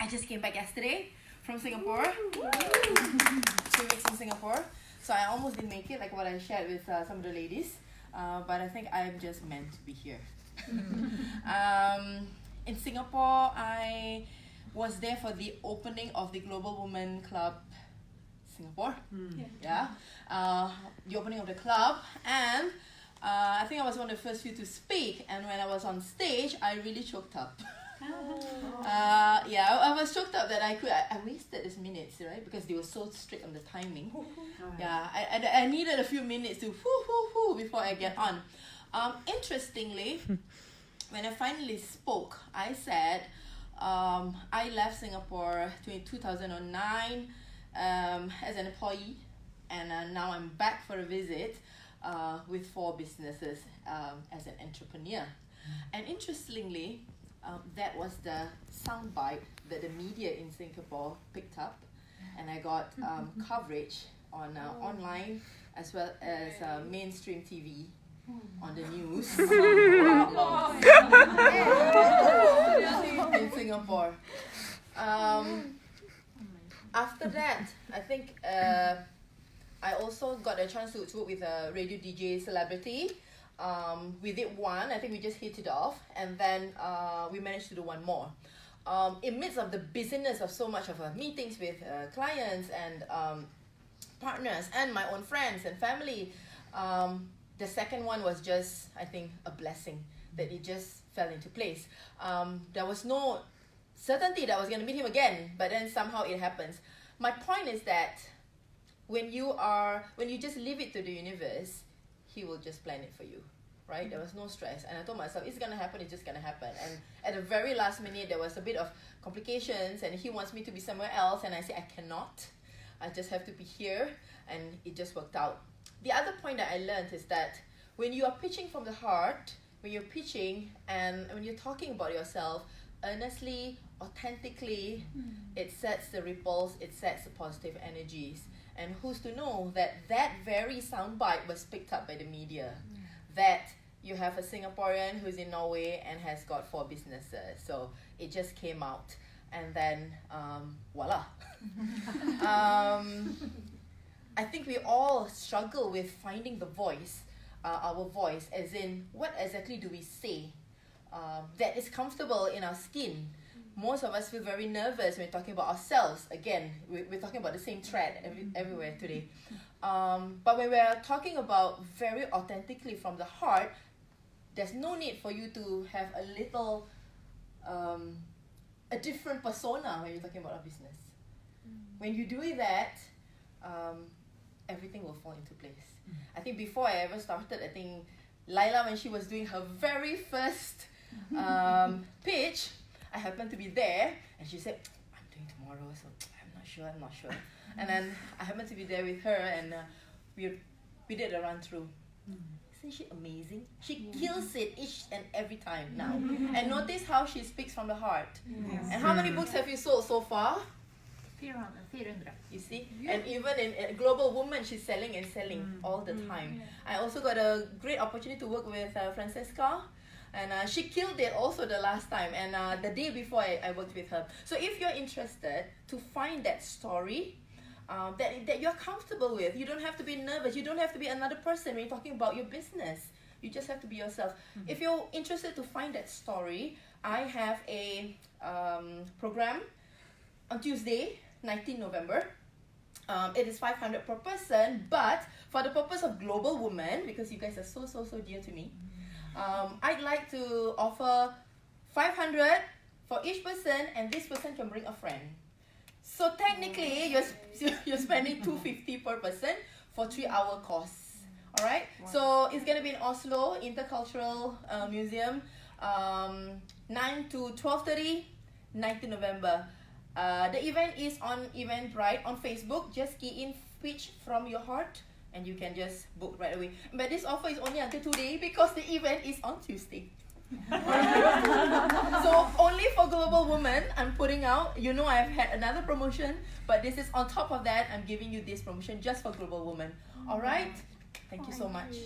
I just came back yesterday from Singapore. 2 weeks in Singapore. So I almost didn't make it, like what I shared with some of the ladies. But I think I'm just meant to be here. In Singapore, I was there for the opening of the Global Women Club Singapore. The opening of the club, and I think I was one of the first few to speak, and when I was on stage, I really choked up. I was choked up that I wasted these minutes, right? Because they were so strict on the timing. I needed a few minutes to before I get on. Interestingly, when I finally spoke, I said I left Singapore in 2009 as an employee, and now I'm back for a visit with 4 businesses as an entrepreneur. And interestingly, that was the soundbite that the media in Singapore picked up, and I got coverage on online as well as mainstream TV on the news in Singapore. After that, I think I also got a chance to work with a radio DJ celebrity. We did one, I think we just hit it off, and then we managed to do one more. In midst of the busyness of so much of meetings with clients and partners and my own friends and family, the second one was just, I think, a blessing that it just fell into place. There was no certainty that I was going to meet him again, but then somehow it happens. My point is that when you just leave it to the universe, he will just plan it for you, right? There was no stress, and I told myself, it's gonna happen, it's just gonna happen. And at the very last minute, there was a bit of complications, and he wants me to be somewhere else, and I said, I cannot. I just have to be here, and it just worked out. The other point that I learned is that when you are pitching from the heart, when you're pitching and when you're talking about yourself, earnestly, authentically, it sets the ripples, it sets the positive energies. And who's to know that very soundbite was picked up by the media, that you have a Singaporean who's in Norway and has got 4 businesses. So it just came out, and then voila. I think we all struggle with finding the voice, our voice, as in what exactly do we say that is comfortable in our skin. Most of us feel very nervous when we're talking about ourselves. Again, we're talking about the same thread everywhere today. But when we're talking about very authentically from the heart, there's no need for you to have a little, a different persona when you're talking about a business. When you do that, everything will fall into place. I think before I ever started, I think Laila, when she was doing her very first pitch, I happened to be there, and she said, I'm doing tomorrow, so I'm not sure. And then I happened to be there with her, and we did a run through. Isn't she amazing? She kills it each and every time now. And notice how she speaks from the heart. And how many books have you sold so far? 400. You see? And even in Global Woman, she's selling all the time. I also got a great opportunity to work with Francesca. And she killed it also the last time, and the day before I worked with her. So if you're interested to find that story that you're comfortable with, you don't have to be nervous, you don't have to be another person when you're talking about your business. You just have to be yourself. If you're interested to find that story, I have a program on Tuesday, 19 November. It is 500 per person, but for the purpose of Global Women, because you guys are so dear to me, I'd like to offer 500 for each person, and this person can bring a friend. So technically, you're spending 250 per person for 3-hour course. All right. Wow. So it's gonna be in Oslo Intercultural Museum, 9 to 12:30, 19 November. The event is on Eventbrite on Facebook. Just key in "pitch from your heart" and you can just book right away. But this offer is only until today because the event is on Tuesday. So only for Global Women, I'm putting out, I've had another promotion, but this is on top of that. I'm giving you this promotion just for Global Women. All right? Thank you so much.